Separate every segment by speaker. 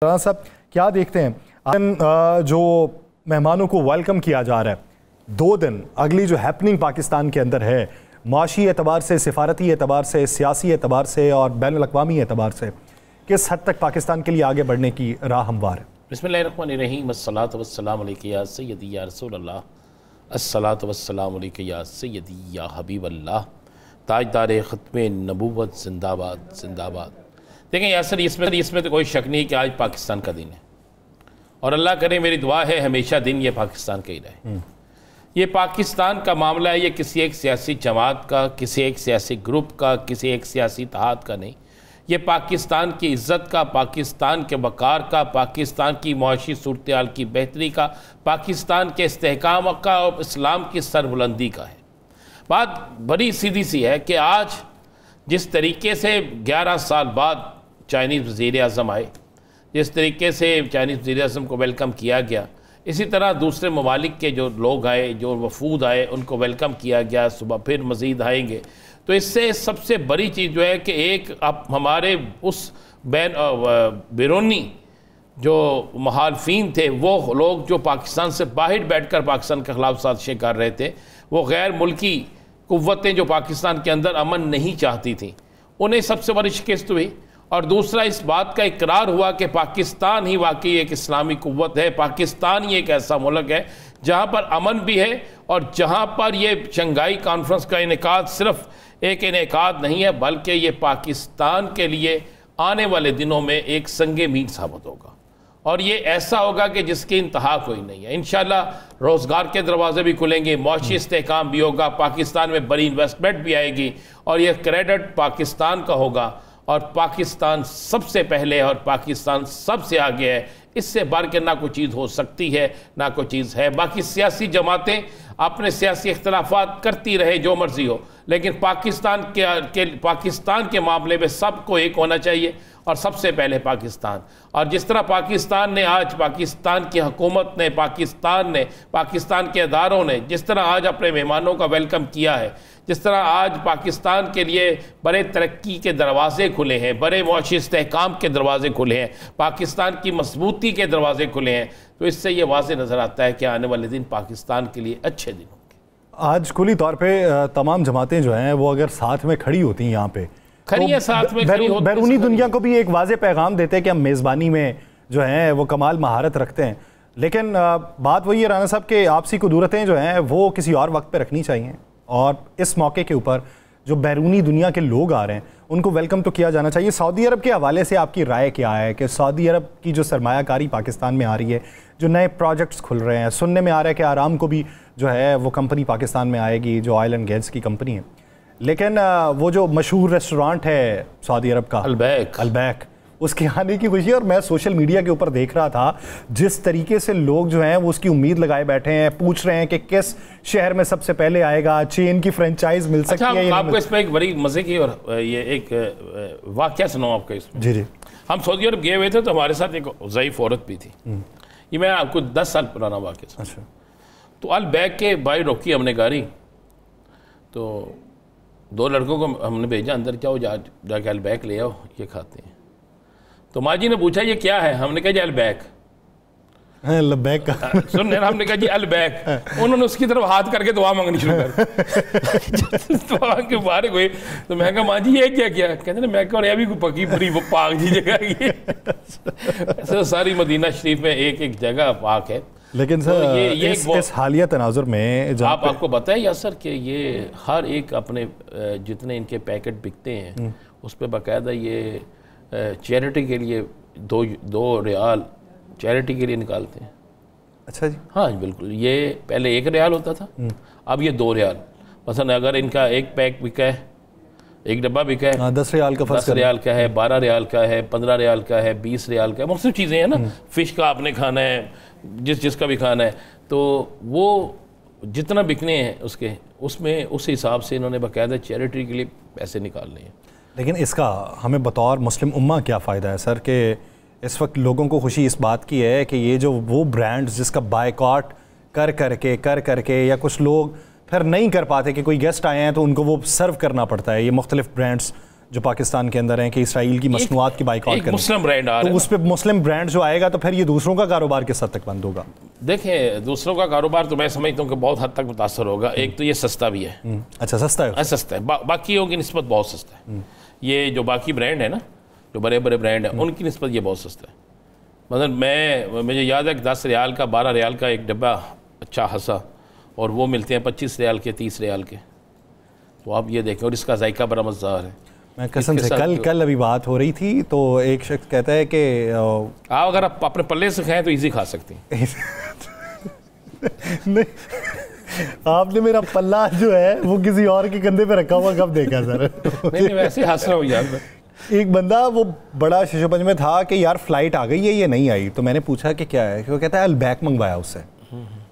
Speaker 1: राना साहब क्या देखते हैं जो मेहमानों को वेलकम किया जा रहा है 2 दिन अगली जो हैपनिंग पाकिस्तान के अंदर है माशी एतबार से, सिफारती एतबार से, सियासी एतबार से और बैनुल-अक़वामी एतबार से किस हद तक पाकिस्तान के लिए आगे बढ़ने की राह हमवार है?
Speaker 2: बिस्मिल्लाहिर्रहमानिर्रहीम अस्सलातु वस्सलामु अलैका या सय्यदी या रसूलल्लाह अस्सलातु वस्सलामु अलैका या सय्यदी या हबीबल्लाह ताजदार ख़त्मे नबूवत जिंदाबाद जिंदाबाद। देखें यासर इसमें तो कोई शक नहीं कि आज पाकिस्तान का दिन है और अल्लाह करे मेरी दुआ है हमेशा दिन ये पाकिस्तान का ही रहे। ये पाकिस्तान का मामला है, ये किसी एक सियासी जमात का, किसी एक सियासी ग्रुप का, किसी एक सियासी इत्तेहाद का नहीं। ये पाकिस्तान की इज़्ज़त का, पाकिस्तान के वक़ार का, पाकिस्तान की मुआशी सूरत हाल की बेहतरी का, पाकिस्तान के इस्तेहकाम का और इस्लाम की सरबुलंदी का है। बात बड़ी सीधी सी है कि आज जिस तरीके से 11 साल बाद चाइनीज़ वज़ीर-ए-आज़म आए, जिस तरीके से चाइनीज़ वज़ीर-ए-आज़म को वेलकम किया गया, इसी तरह दूसरे ममालिक के जो लोग आए, जो वफूद आए, उनको वेलकम किया गया। सुबह फिर मज़ीद आएंगे। तो इससे सबसे बड़ी चीज़ जो है कि एक अब हमारे उस बैरूनी जो मुखालिफिन थे, वो लोग जो पाकिस्तान से बाहर बैठकर पाकिस्तान के ख़िलाफ़ साजिशें कर रहे थे, वो गैर मुल्की कुव्वतें जो पाकिस्तान के अंदर अमन नहीं चाहती थी, उन्हें सबसे बड़ी शिकस्त हुई। और दूसरा इस बात का इकरार हुआ कि पाकिस्तान ही वाकई एक इस्लामी कुव्वत है, पाकिस्तान ही एक ऐसा मुल्क है जहाँ पर अमन भी है और जहाँ पर ये शंघाई कॉन्फ्रेंस का इनेकाद सिर्फ एक इनेकाद नहीं है, बल्कि ये पाकिस्तान के लिए आने वाले दिनों में एक संगे मील साबित होगा और ये ऐसा होगा कि जिसकी इंतहा कोई नहीं है। इंशाल्लाह रोज़गार के दरवाजे भी खुलेंगे, मुआशी इस्तेहकाम भी होगा, पाकिस्तान में बड़ी इन्वेस्टमेंट भी आएगी और यह क्रेडिट पाकिस्तान का होगा और पाकिस्तान सबसे पहले और पाकिस्तान सबसे आगे है। इससे बढ़ के ना कोई चीज़ हो सकती है, ना कोई चीज़ है। बाकी सियासी जमातें अपने सियासी इख्तलाफात करती रहे, जो मर्जी हो, लेकिन पाकिस्तान के मामले में सबको एक होना चाहिए और सबसे पहले पाकिस्तान। और जिस तरह पाकिस्तान ने आज, पाकिस्तान की हुकूमत ने, पाकिस्तान के अदारों ने जिस तरह आज अपने मेहमानों का वेलकम किया है, जिस तरह आज पाकिस्तान के लिए बड़े तरक्की के दरवाजे खुले हैं, बड़े मुआशी इस्तेहकाम के दरवाजे खुले हैं, पाकिस्तान की मजबूती के दरवाजे खुले हैं, तो इससे ये वाज़ेह नज़र आता है कि आने वाले दिन पाकिस्तान के लिए अच्छे दिन होंगे।
Speaker 1: आज कुली तौर पे तमाम जमातें जो हैं वो अगर साथ में खड़ी होती हैं, यहाँ पे खड़ी है, साथ में बैरूनी दुनिया को भी एक वाज़ेह पैगाम देते हैं कि हम मेज़बानी में जो हैं वो कमाल महारत रखते हैं। लेकिन बात वही है राना साहब कि आपसी कुदूरतें जो हैं वो किसी और वक्त पे रखनी चाहिए और इस मौके के ऊपर जो बैरूनी दुनिया के लोग आ रहे हैं उनको वेलकम तो किया जाना चाहिए। सऊदी अरब के हवाले से आपकी राय क्या है कि सऊदी अरब की जो सरमायाकारी पाकिस्तान में आ रही है, जो नए प्रोजेक्ट्स खुल रहे हैं, सुनने में आ रहा है कि आराम को भी जो है वो कंपनी पाकिस्तान में आएगी, जो ऑयल एंड गैस की कंपनी है, लेकिन वो जो मशहूर रेस्टोरेंट है सऊदी अरब का अलबैक, उसके आने की खुशी। और मैं सोशल मीडिया के ऊपर देख रहा था जिस तरीके से लोग जो हैं वो उसकी उम्मीद लगाए बैठे हैं, पूछ रहे हैं कि किस शहर में सबसे पहले आएगा, चेन की फ्रेंचाइज मिल सकती है।
Speaker 2: आपको इसमें एक बड़ी मजे की और ये एक वाकया सुनाऊं आपको इसमें।
Speaker 1: जी जी।
Speaker 2: हम सऊदी अरब गए हुए थे तो हमारे साथ एक ज़ईफ़ औरत भी थी। ये मैं आपको 10 साल पुराना वाकया।
Speaker 1: अच्छा।
Speaker 2: तो अलबैक के बाई रोकी हमने गाड़ी, तो 2 लड़कों को हमने भेजा अंदर, जाओ जाके अलबैक ले आओ, ये खाते हैं। तो माँ जी ने पूछा ये क्या है? हमने कहा जी अलबैक।
Speaker 1: अलबैक का
Speaker 2: सुन रहे, हमने कहा जी अलबैक। उन्होंने उसकी तरफ हाथ करके दुआ मांगनी शुरू कर दुआ के बारे हुए। तो मैं कहा माँ जी ये क्या किया? कहते ना, मैं कहा अभी कोई पकी पूरी पाक जी जगह ये ऐसे सारी मदीना शरीफ में एक एक जगह पाक है।
Speaker 1: लेकिन सर तो इस हालिया तनाजुर में
Speaker 2: आपको बताया या सर कि ये हर एक अपने जितने इनके पैकेट बिकते हैं उस पर बाकायदा ये चैरिटी के लिए 2 रियाल चैरिटी के लिए निकालते हैं।
Speaker 1: अच्छा जी।
Speaker 2: हाँ बिल्कुल। ये पहले 1 रियाल होता था, अब ये 2 रियाल। मसलन अगर इनका एक पैक बिका है, एक डब्बा बिका है,
Speaker 1: 10 रियाल का,
Speaker 2: 10 रियाल का है, 12 रियाल का है, 15 रियाल का है, 20 रियाल का है, मुख्तलिफ चीज़ें हैं ना। फ़िश का आपने खाना है, जिसका भी खाना है, तो वो जितना बिकने हैं उसमें उस हिसाब से इन्होंने बाकायदा चैरिटी के लिए पैसे निकालने हैं।
Speaker 1: लेकिन इसका हमें बतौर मुस्लिम उम्मा क्या फ़ायदा है सर कि इस वक्त लोगों को खुशी इस बात की है कि ये जो वो ब्रांड्स जिसका बायकॉट कर करके या कुछ लोग फिर नहीं कर पाते कि कोई गेस्ट आए हैं तो उनको वो सर्व करना पड़ता है, ये मुख्तलिफ ब्रांड्स जो पाकिस्तान के अंदर हैं कि इसराइल की मसनूआत की बाइकआउट करें,
Speaker 2: मुस्लिम ब्रांड आ रहा है,
Speaker 1: तो उस पर मुस्लिम ब्रांड जो आएगा तो फिर ये दूसरों का कारोबार किस हद तक बंद होगा?
Speaker 2: देखें, दूसरों का कारोबार तो मैं समझता हूँ कि बहुत हद तक मुतासर होगा। एक तो ये सस्ता भी है।
Speaker 1: अच्छा, सस्ता है?
Speaker 2: सस्ता है, बाकियों की निस्बत बहुत सस्ता है। ये जो बाकी ब्रांड है ना, जो बड़े बड़े ब्रांड हैं, उनकी निस्बत ये बहुत सस्ता है। मतलब मुझे याद है कि 10 रियाल का 12 रियाल का एक डब्बा अच्छा हंसा, और वो मिलते हैं 25 रियाल के, 30 रियाल के। तो आप ये देखें, और इसका जायका बड़ा मज़ेदार है।
Speaker 1: मैं कसम से कल अभी बात हो रही थी तो एक शख्स कहता है कि
Speaker 2: आप अगर आप अपने पल्ले से खाएं तो इजी खा सकते हैं।
Speaker 1: नहीं, आपने मेरा पल्ला जो है वो किसी और के कंधे पे रखा हुआ कब देखा सर?
Speaker 2: नहीं, वैसे हंस रहा हूँ यार।
Speaker 1: एक बंदा वो बड़ा शिशोपंज में था कि यार फ्लाइट आ गई है, ये नहीं आई। तो मैंने पूछा कि क्या है, वो कहता है अलबैक मंगवाया उससे।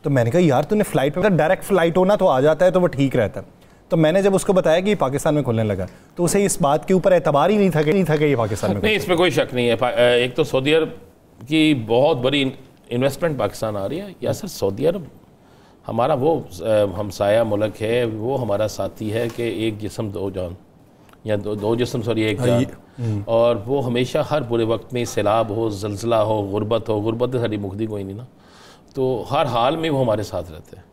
Speaker 1: तो मैंने कहा यार तूने फ्लाइट पे, डायरेक्ट फ्लाइट होना तो आ जाता है तो वो ठीक रहता है। तो मैंने जब उसको बताया कि पाकिस्तान में खुलने लगा तो उसे इस बात के ऊपर एतबार ही नहीं था कि ये पाकिस्तान में
Speaker 2: नहीं, इसमें कोई शक नहीं है। एक तो सऊदी अरब की बहुत बड़ी इन्वेस्टमेंट पाकिस्तान आ रही है। या सर, सऊदी अरब हमारा वो हमसाया मुल्क है, वो हमारा साथी है कि एक जिस्म दो जान, या दो जिस्म सॉरी एक जान। और वो हमेशा हर बुरे वक्त में, सैलाब हो, जलजला हो, गुर्बत हो, गुर्बत तो साड़ी मुक्ति कोई नहीं ना, तो हर हाल में वो हमारे साथ रहते हैं।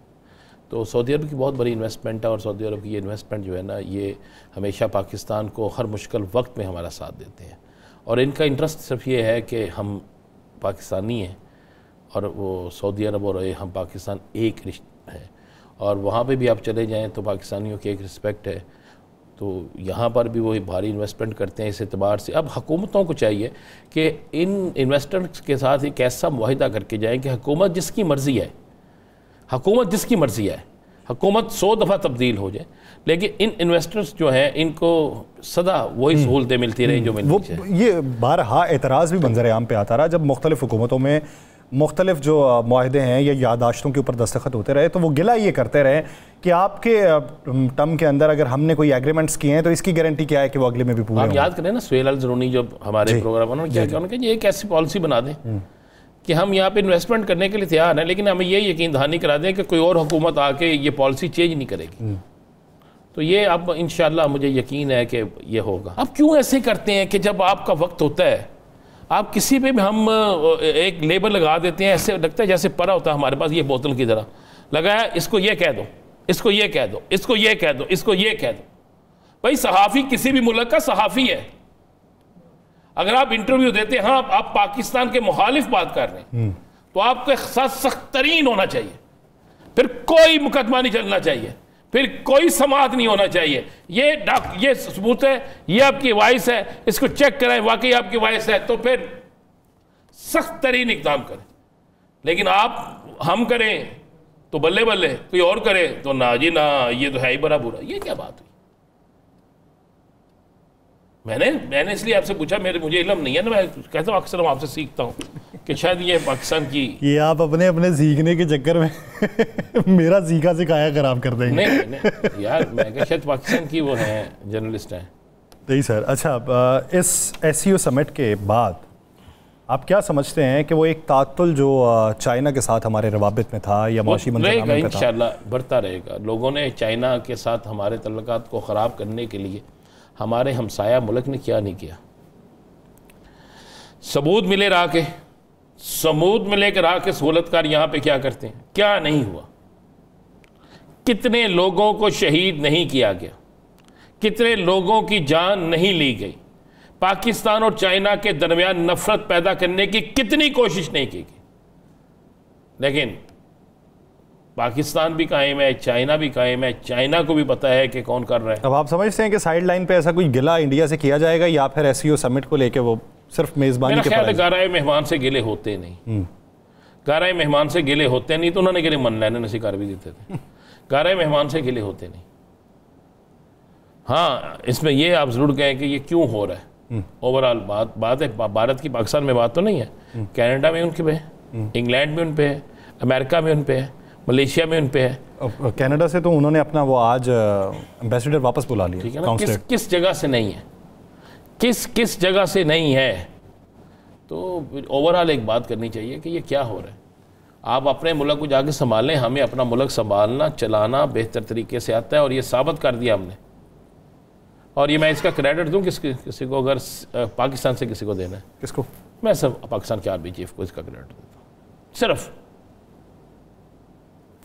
Speaker 2: तो सऊदी अरब की बहुत बड़ी इन्वेस्टमेंट है, और सऊदी अरब की ये इन्वेस्टमेंट जो है ना, ये हमेशा पाकिस्तान को हर मुश्किल वक्त में हमारा साथ देते हैं। और इनका इंटरेस्ट सिर्फ ये है कि हम पाकिस्तानी हैं, और वो सऊदी अरब और हम पाकिस्तान एक रिश्ता है। और वहाँ पे भी आप चले जाएं तो पाकिस्तानियों की एक रिस्पेक्ट है। तो यहाँ पर भी वो भारी इन्वेस्टमेंट करते हैं इस एतबार से। अब हुकूमतों को चाहिए कि इन इन्वेस्टर्स के साथ एक ऐसा मुआहिदा करके जाएँ कि हुकूमत जिसकी मर्ज़ी है, हुकूमत जिसकी मर्ज़ी है, हुकूमत 100 दफ़ा तब्दील हो जाए, लेकिन इन इन्वेस्टर्स जो हैं इनको सदा वही सहूलतें मिलती रही जो मिलती चाहिए।
Speaker 1: ये बारहा एतराज़ भी मंजर आम पे आता रहा जब मुख्तलिफ़ हुकूमतों में मुख्तलिफ जो माहदे हैं या यादाश्तों के ऊपर दस्तखत होते रहे, तो वो गिला ये करते रहे कि आपके टर्म के अंदर अगर हमने कोई एग्रीमेंट्स किए हैं तो इसकी गारंटी क्या है कि वो अगले में भी पूरे
Speaker 2: आप याद करें ना, सुहेल अल-ज़रूनी जब हमारे प्रोग्राम उन्होंने क्या किया, उन्होंने कहा एक ऐसी पॉलिसी बना दें कि हम यहाँ पे इन्वेस्टमेंट करने के लिए तैयार हैं, लेकिन हमें ये यकीन दहानी करा दें कि कोई और हुकूमत आके ये पॉलिसी चेंज नहीं करेगी। तो ये अब इंशाल्लाह मुझे यकीन है कि ये होगा। अब क्यों ऐसे करते हैं कि जब आपका वक्त होता है, आप किसी पे भी हम एक लेबल लगा देते हैं, ऐसे लगता है जैसे परा होता है हमारे पास, ये बोतल की तरह लगाया, इसको ये कह दो, इसको ये कह दो, इसको ये कह दो, इसको ये कह दो। भाई सहाफ़ी किसी भी मुल्क का सहाफ़ी है। अगर आप इंटरव्यू देते हैं, हाँ आप पाकिस्तान के मुखालिफ बात कर रहे हैं, तो आपके साथ सख्त तरीन होना चाहिए, फिर कोई मुकदमा नहीं चलना चाहिए, फिर कोई समाअत नहीं होना चाहिए। ये सबूत है, ये आपकी वॉइस है, इसको चेक कराएं, वाकई आपकी वॉइस है तो फिर सख्त तरीन इक़दाम करें। लेकिन आप हम करें तो बल्ले बल्ले, कोई और करे तो ना जी ना, ये तो है ही बड़ा बुरा। ये क्या बात हुई? मैंने इसलिए आपसे पूछा, मुझे इल्म नहीं है ना, मैं कहता हूँ अक्सर आपसे सीखता हूँ कि शायद ये पाकिस्तान की, ये
Speaker 1: आप अपने सीखने के चक्कर में मेरा सीखा सिखाया खराब कर देंगे।
Speaker 2: नहीं यार, मैं क्या शायद पाकिस्तान की वो हैं, जर्नलिस्ट हैं।
Speaker 1: नहीं सर। अच्छा, इस SCO समिट के बाद आप क्या समझते हैं कि वो एक तातुल जो चाइना के साथ हमारे रवाबित में था या माशी
Speaker 2: मंजरनामे में था, इंशाल्लाह बढ़ता रहेगा। लोगों ने चाइना के साथ हमारे तल्लुकात को ख़राब करने के लिए हमारे हमसाया मुल्क ने क्या नहीं किया। सबूत मिले रहा के, सबूत मिले के रहा के सहूलतकार यहाँ पे क्या करते हैं, क्या नहीं हुआ, कितने लोगों को शहीद नहीं किया गया, कितने लोगों की जान नहीं ली गई, पाकिस्तान और चाइना के दरमियान नफरत पैदा करने की कितनी कोशिश नहीं की गई। लेकिन पाकिस्तान भी कायम है, चाइना भी कायम है, चाइना को भी पता है कि कौन कर रहा है।
Speaker 1: अब आप समझते हैं कि साइड लाइन पे ऐसा कोई गिला इंडिया से किया जाएगा या फिर SCO समिट को लेके वो सिर्फ मेजबानी के
Speaker 2: ख्याल है गाराए मेहमान से गिले होते नहीं, गाराए मेहमान से गिले होते नहीं, तो उन्होंने गिले मन लेने नसीकार भी देते थे, गाराए मेहमान से गिले होते नहीं। हाँ, इसमें ये आप जरूर कहें कि ये क्यों हो रहा है। ओवरऑल बात है, भारत की पाकिस्तान में बात तो नहीं है, कनाडा में उनके पे है, इंग्लैंड में उन पे है, अमेरिका में उन पे है, मलेशिया में उन पे है।
Speaker 1: कनाडा से तो उन्होंने अपना वो आज एम्बेसडर वापस बुला लिया, ठीक है
Speaker 2: ना। किस जगह से नहीं है, किस जगह से नहीं है। तो ओवरऑल एक बात करनी चाहिए कि ये क्या हो रहा है। आप अपने मुल्क को जाके संभालें, हमें अपना मुल्क संभालना चलाना बेहतर तरीके से आता है, और ये साबित कर दिया हमने। और ये मैं इसका क्रेडिट दूं किसी को, अगर पाकिस्तान से किसी को देना है,
Speaker 1: किसको?
Speaker 2: मैं सब पाकिस्तान के आर्मी चीफ को इसका क्रेडिट देता हूँ, सिर्फ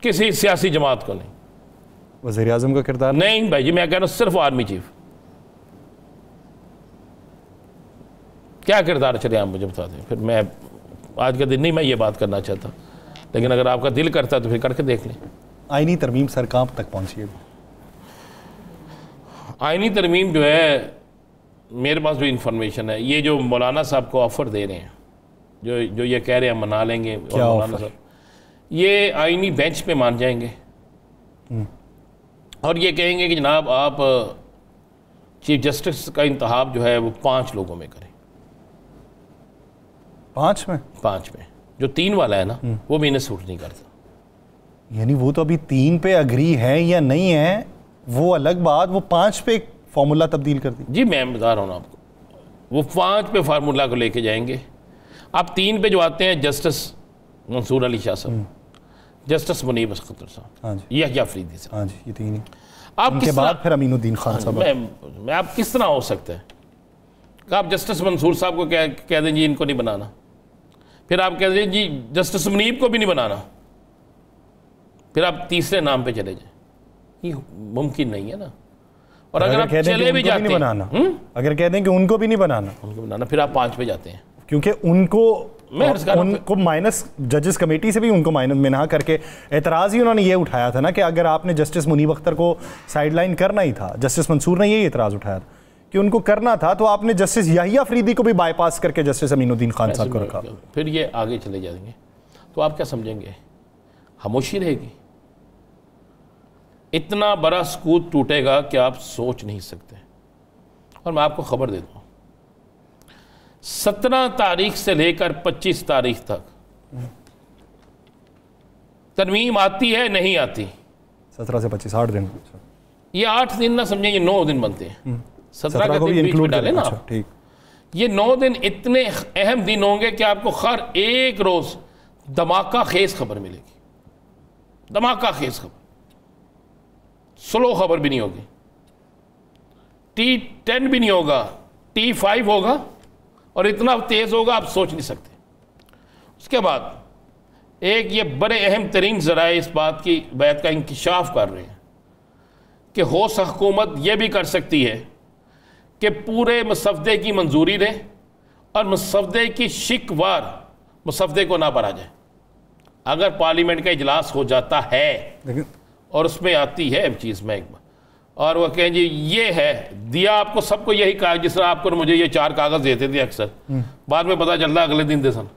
Speaker 2: किसी सियासी जमात को नहीं।
Speaker 1: वज़ीर आज़म का किरदार
Speaker 2: नहीं भाई जी, मैं कह रहा हूँ सिर्फ आर्मी चीफ। क्या किरदार चले आप मुझे बता दें, फिर मैं आज का दिन नहीं मैं ये बात करना चाहता, लेकिन अगर आपका दिल करता है तो फिर करके देख लें।
Speaker 1: आईनी तरमीम सर कहाँ तक पहुँची है?
Speaker 2: आईनी तरमीम जो है, मेरे पास जो इन्फॉर्मेशन है, ये जो मौलाना साहब को ऑफ़र दे रहे हैं, जो ये कह रहे हैं मना लेंगे, और मौलाना साहब ये आईनी बेंच पे मान जाएंगे और ये कहेंगे कि जनाब आप चीफ जस्टिस का इंतखाब जो है वो 5 लोगों में करें।
Speaker 1: 5 में?
Speaker 2: 5 में। जो 3 वाला है ना वो भी इन्हें सूट नहीं करता।
Speaker 1: यानी वो तो अभी 3 पे अग्री है या नहीं है वो अलग बात, वो 5 पे फार्मूला तब्दील कर दी।
Speaker 2: जी मैं बता रहा हूँ आपको, वो 5 पे फार्मूला को लेके जाएंगे। अब 3 पे जो आते हैं जस्टिस मंसूर अली शाह साहब, जस्टिस मुनीब अख्तर साहब,
Speaker 1: हाँ जी,
Speaker 2: यहया अफरीदी साहब,
Speaker 1: हाँ जी, ये 3 ही।
Speaker 2: आप
Speaker 1: उनके बाद फिर अमीनुद्दीन खान साहब।
Speaker 2: मैं आप किस तरह हो सकता है कि आप जस्टिस मंसूर साहब को कह दें जी इनको नहीं बनाना, फिर आप कह दें जी जस्टिस मुनीब को भी नहीं बनाना, फिर आप तीसरे नाम पे चले जाएं, ये मुमकिन नहीं है ना। और अगर आप चले भी जाते हैं,
Speaker 1: अगर कह दें कि उनको भी नहीं बनाना,
Speaker 2: फिर आप 5 पे जाते हैं,
Speaker 1: क्योंकि उनको माइनस जजेस कमेटी से भी उनको माइनस मिना करके एतराज़ ही उन्होंने ये उठाया था ना कि अगर आपने जस्टिस मुनीब अख्तर को साइडलाइन करना ही था, जस्टिस मंसूर ने यही एतराज़ उठाया था कि उनको करना था, तो आपने जस्टिस यहया अफरीदी को भी बाईपास करके जस्टिस अमीनुद्दीन खान साहब को रखा।
Speaker 2: फिर ये आगे चले जाएंगे तो आप क्या समझेंगे? खामोशी रहेगी। इतना बड़ा सकूत टूटेगा कि आप सोच नहीं सकते। और मैं आपको खबर दे दूं, 17 तारीख से लेकर 25 तारीख तक तरमीम आती है नहीं आती?
Speaker 1: 17 से 25 8 दिन।
Speaker 2: ये 8 दिन ना समझें, ये 9 दिन बनते हैं। 17
Speaker 1: को भी इंक्लूड डालें ना। ठीक,
Speaker 2: ये 9 दिन इतने अहम दिन होंगे कि आपको हर एक रोज धमाका खेज खबर मिलेगी। धमाका खेज खबर, स्लो खबर भी नहीं होगी, T10 भी नहीं होगा, T5 होगा, और इतना तेज होगा आप सोच नहीं सकते। उसके बाद एक ये बड़े अहम तरीन ज़राए इस बात की बैत का इंकिशाफ कर रहे हैं कि होश हुकूमत ये भी कर सकती है कि पूरे मसवदे की मंजूरी दे और मसवदे की शिकवार मसवदे को ना भरा जाए। अगर पार्लियामेंट का इजलास हो जाता है और उसमें आती है चीज़ में एक बार, और वह कहें जी ये है दिया आपको, सबको यही कहा, जिस तरह आपको मुझे ये 4 कागज़ देते थे अक्सर, बाद में पता चलता अगले दिन दे सन